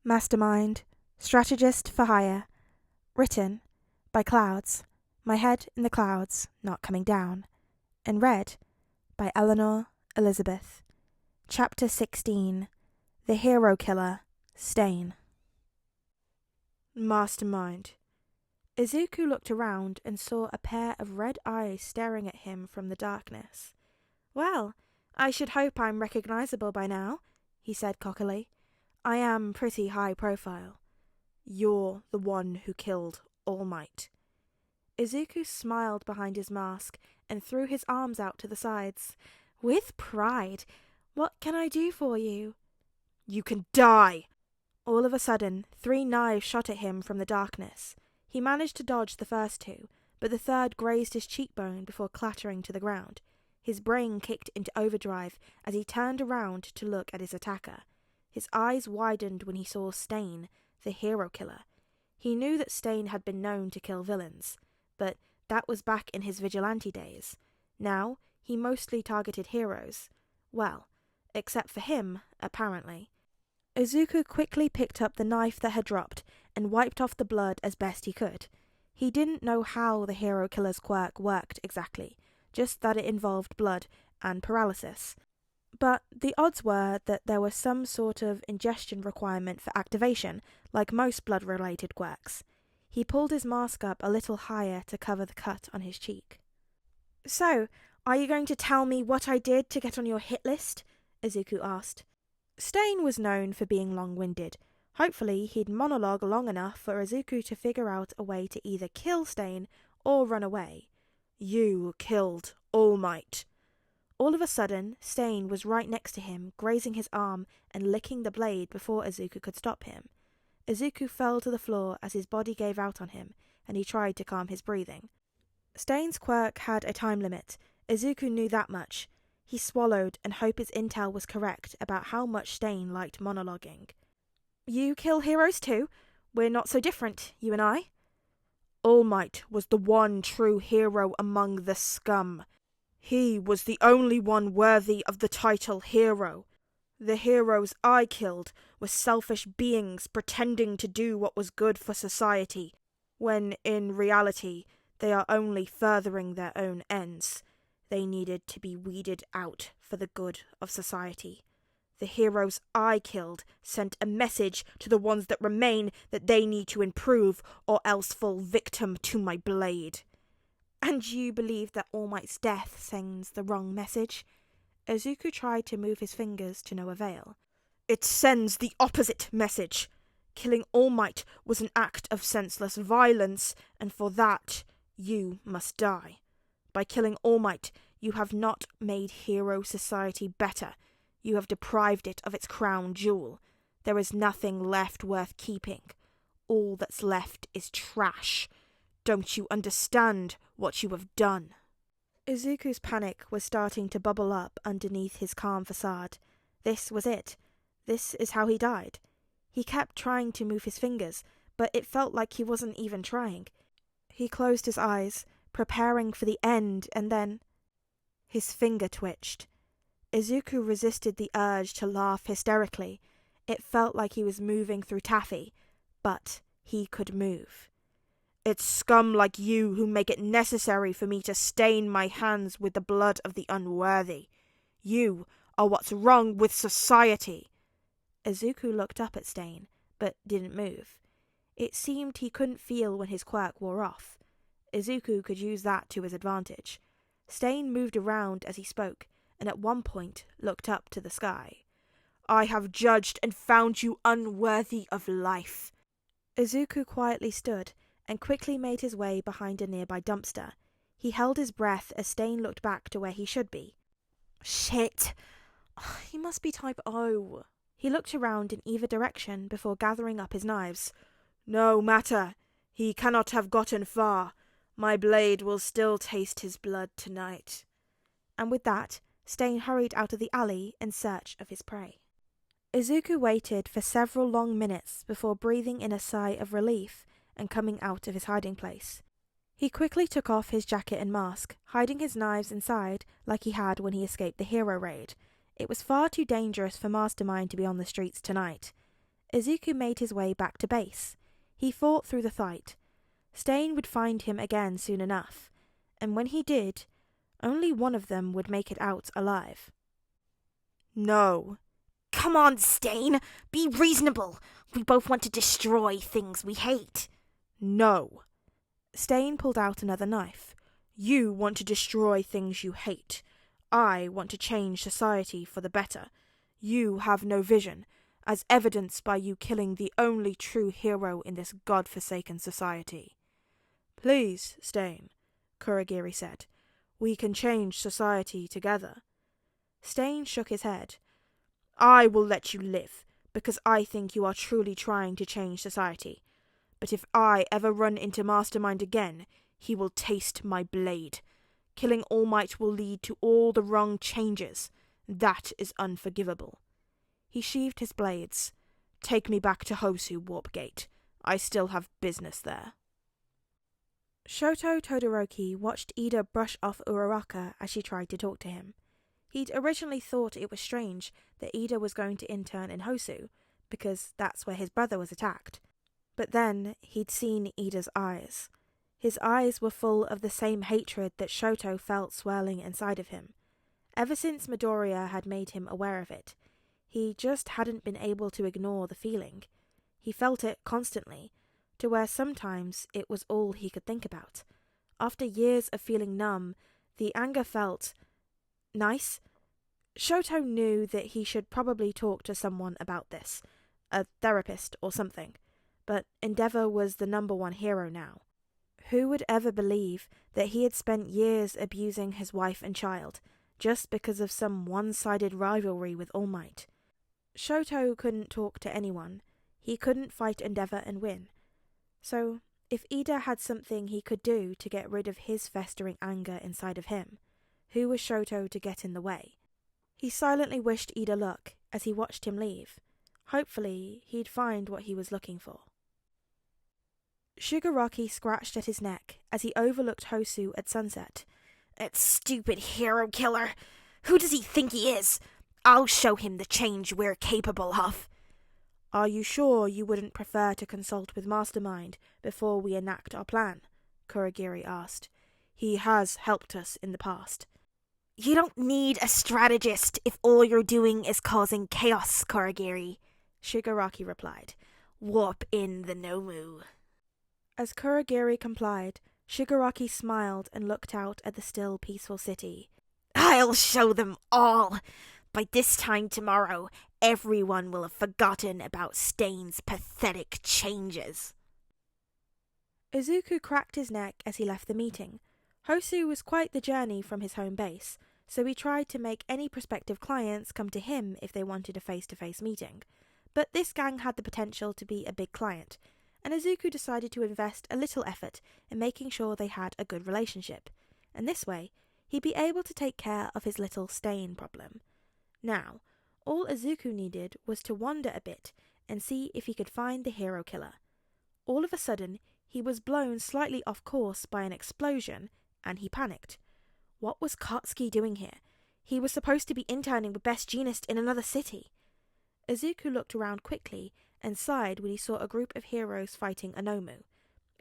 Mastermind, Strategist for Hire. Written by Clouds, My Head in the Clouds, Not Coming Down. And read by Eleanor Elizabeth. Chapter 16. The Hero Killer, Stain. Mastermind. Izuku looked around and saw a pair of red eyes staring at him from the darkness. "Well, I should hope I'm recognizable by now," he said cockily. "I am pretty high profile." "You're the one who killed All Might." Izuku smiled behind his mask and threw his arms out to the sides. "With pride. What can I do for you?" "You can die!" All of a sudden, 3 knives shot at him from the darkness. He managed to dodge the first 2, but the third grazed his cheekbone before clattering to the ground. His brain kicked into overdrive as he turned around to look at his attacker. His eyes widened when he saw Stain, the hero killer. He knew that Stain had been known to kill villains, but that was back in his vigilante days. Now, he mostly targeted heroes. Well, except for him, apparently. Izuku quickly picked up the knife that had dropped and wiped off the blood as best he could. He didn't know how the hero killer's quirk worked exactly, just that it involved blood and paralysis. But the odds were that there was some sort of ingestion requirement for activation, like most blood-related quirks. He pulled his mask up a little higher to cover the cut on his cheek. "So, are you going to tell me what I did to get on your hit list?" Izuku asked. Stain was known for being long-winded. Hopefully, he'd monologue long enough for Izuku to figure out a way to either kill Stain or run away. "You killed All Might." All of a sudden, Stain was right next to him, grazing his arm and licking the blade before Izuku could stop him. Izuku fell to the floor as his body gave out on him, and he tried to calm his breathing. Stain's quirk had a time limit. Izuku knew that much. He swallowed and hoped his intel was correct about how much Stain liked monologuing. "You kill heroes too? We're not so different, you and I." "All Might was the one true hero among the scum. He was the only one worthy of the title hero. The heroes I killed were selfish beings pretending to do what was good for society, when in reality they are only furthering their own ends. They needed to be weeded out for the good of society. The heroes I killed sent a message to the ones that remain that they need to improve or else fall victim to my blade." "And you believe that All Might's death sends the wrong message?" Izuku tried to move his fingers to no avail. "It sends the opposite message. Killing All Might was an act of senseless violence, and for that, you must die. By killing All Might, you have not made hero society better. You have deprived it of its crown jewel. There is nothing left worth keeping. All that's left is trash. Don't you understand what you have done?" Izuku's panic was starting to bubble up underneath his calm facade. This was it. This is how he died. He kept trying to move his fingers, but it felt like he wasn't even trying. He closed his eyes, preparing for the end, and then his finger twitched. Izuku resisted the urge to laugh hysterically. It felt like he was moving through taffy, but he could move. "It's scum like you who make it necessary for me to stain my hands with the blood of the unworthy. You are what's wrong with society." Izuku looked up at Stain, but didn't move. It seemed he couldn't feel when his quirk wore off. Izuku could use that to his advantage. Stain moved around as he spoke, and at one point looked up to the sky. "I have judged and found you unworthy of life." Izuku quietly stood and quickly made his way behind a nearby dumpster. He held his breath as Stain looked back to where he should be. "Shit! He must be type O." He looked around in either direction before gathering up his knives. "No matter. He cannot have gotten far. My blade will still taste his blood tonight." And with that, Stain hurried out of the alley in search of his prey. Izuku waited for several long minutes before breathing in a sigh of relief and coming out of his hiding place. He quickly took off his jacket and mask, hiding his knives inside like he had when he escaped the hero raid. It was far too dangerous for Mastermind to be on the streets tonight. Izuku made his way back to base. He fought through the fight. Stain would find him again soon enough, and when he did, only one of them would make it out alive. No. Come on, Stain. Be reasonable. We both want to destroy things we hate. No. Stain pulled out another knife. You want to destroy things you hate. I want to change society for the better. You have no vision, as evidenced by you killing the only true hero in this god-forsaken society. Please, Stain, Kurogiri said. We can change society together. Stain shook his head. I will let you live, because I think you are truly trying to change society. But if I ever run into Mastermind again, he will taste my blade. Killing All Might will lead to all the wrong changes. That is unforgivable. He sheathed his blades. Take me back to Hosu Warp Gate. I still have business there. Shoto Todoroki watched Ida brush off Uraraka as she tried to talk to him. He'd originally thought it was strange that Ida was going to intern in Hosu, because that's where his brother was attacked. But then he'd seen Ida's eyes. His eyes were full of the same hatred that Shoto felt swirling inside of him. Ever since Midoriya had made him aware of it, he just hadn't been able to ignore the feeling. He felt it constantly, to where sometimes it was all he could think about. After years of feeling numb, the anger felt nice. Shoto knew that he should probably talk to someone about this, a therapist or something, but Endeavor was the #1 hero now. Who would ever believe that he had spent years abusing his wife and child, just because of some one-sided rivalry with All Might? Shoto couldn't talk to anyone. He couldn't fight Endeavor and win. So, if Ida had something he could do to get rid of his festering anger inside of him, who was Shoto to get in the way? He silently wished Ida luck as he watched him leave. Hopefully, he'd find what he was looking for. Shigaraki scratched at his neck as he overlooked Hosu at sunset. That stupid hero killer! Who does he think he is? I'll show him the change we're capable of. Are you sure you wouldn't prefer to consult with Mastermind before we enact our plan? Kurogiri asked. He has helped us in the past. You don't need a strategist if all you're doing is causing chaos, Kurogiri, Shigaraki replied. Warp in the Nomu. As Kurogiri complied, Shigaraki smiled and looked out at the still peaceful city. I'll show them all! By this time tomorrow, everyone will have forgotten about Stain's pathetic changes. Izuku cracked his neck as he left the meeting. Hosu was quite the journey from his home base, so he tried to make any prospective clients come to him if they wanted a face-to-face meeting. But this gang had the potential to be a big client, and Izuku decided to invest a little effort in making sure they had a good relationship, and this way, he'd be able to take care of his little Stain problem. Now, all Izuku needed was to wander a bit and see if he could find the hero killer. All of a sudden, he was blown slightly off course by an explosion, and he panicked. What was Katsuki doing here? He was supposed to be interning with Best Jeanist in another city. Izuku looked around quickly and sighed when he saw a group of heroes fighting a Nomu.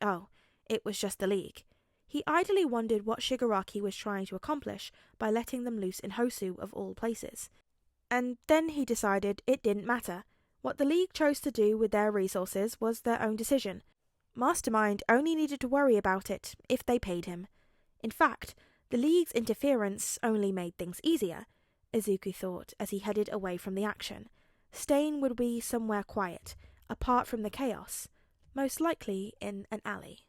Oh, it was just the League. He idly wondered what Shigaraki was trying to accomplish by letting them loose in Hosu of all places. And then he decided it didn't matter. What the League chose to do with their resources was their own decision. Mastermind only needed to worry about it if they paid him. In fact, the League's interference only made things easier, Izuku thought as he headed away from the action. Stain would be somewhere quiet, apart from the chaos, most likely in an alley.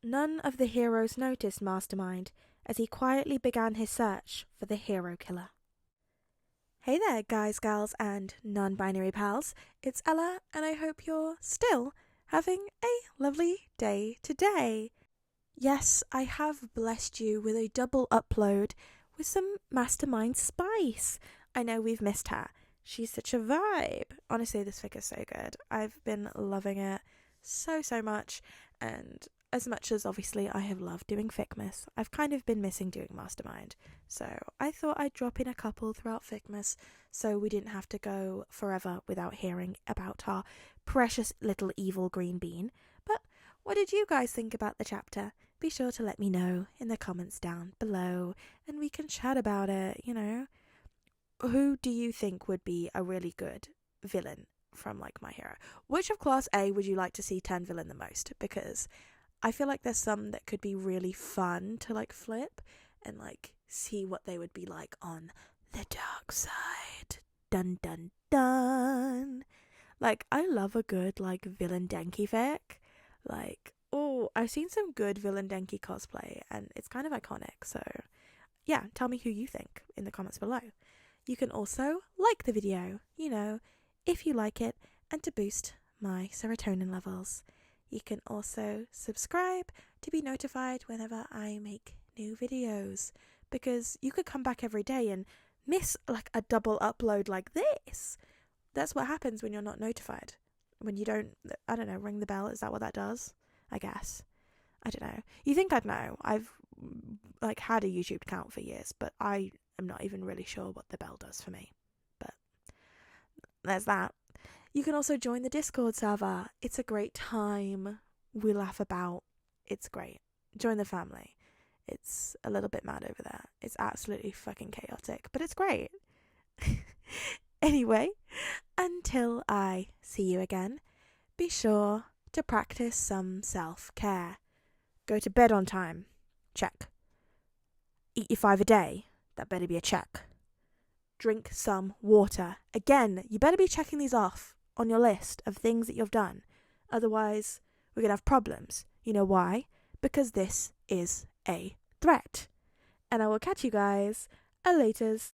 None of the heroes noticed Mastermind as he quietly began his search for the hero killer. Hey there, guys, gals, and non-binary pals. It's Ella, and I hope you're still having a lovely day today. Yes, I have blessed you with a double upload with some Mastermind spice. I know we've missed her. She's such a vibe. Honestly, this fic is so good. I've been loving it so much, and as much as obviously I have loved doing Ficmas, I've kind of been missing doing Mastermind. So I thought I'd drop in a couple throughout Ficmas so we didn't have to go forever without hearing about our precious little evil green bean. But what did you guys think about the chapter? Be sure to let me know in the comments down below, and we can chat about it, you know. Who do you think would be a really good villain from, like, My Hero? Which of Class A would you like to see turn villain the most? Because I feel like there's some that could be really fun to, like, flip and, like, see what they would be like on the dark side. Dun dun dun. Like, I love a good, like, villain Denki fic. Like, oh, I've seen some good villain Denki cosplay, and it's kind of iconic. So, yeah, tell me who you think in the comments below. You can also like the video, you know, if you like it, and to boost my serotonin levels. You can also subscribe to be notified whenever I make new videos, because you could come back every day and miss, like, a double upload like this. That's what happens when you're not notified. When you don't, I don't know, ring the bell. Is that what that does? I guess. I don't know. You think I'd know. I've, like, had a YouTube account for years, but I am not even really sure what the bell does for me. But there's that. You can also join the Discord server. It's a great time. We laugh about. It's great. Join the family. It's a little bit mad over there. It's absolutely fucking chaotic, but it's great. Anyway, until I see you again, be sure to practice some self-care. Go to bed on time. Check. Eat your 5 a day. That better be a check. Drink some water. Again, you better be checking these off on your list of things that you've done. Otherwise, we're going to have problems. You know why? Because this is a threat. And I will catch you guys a laters.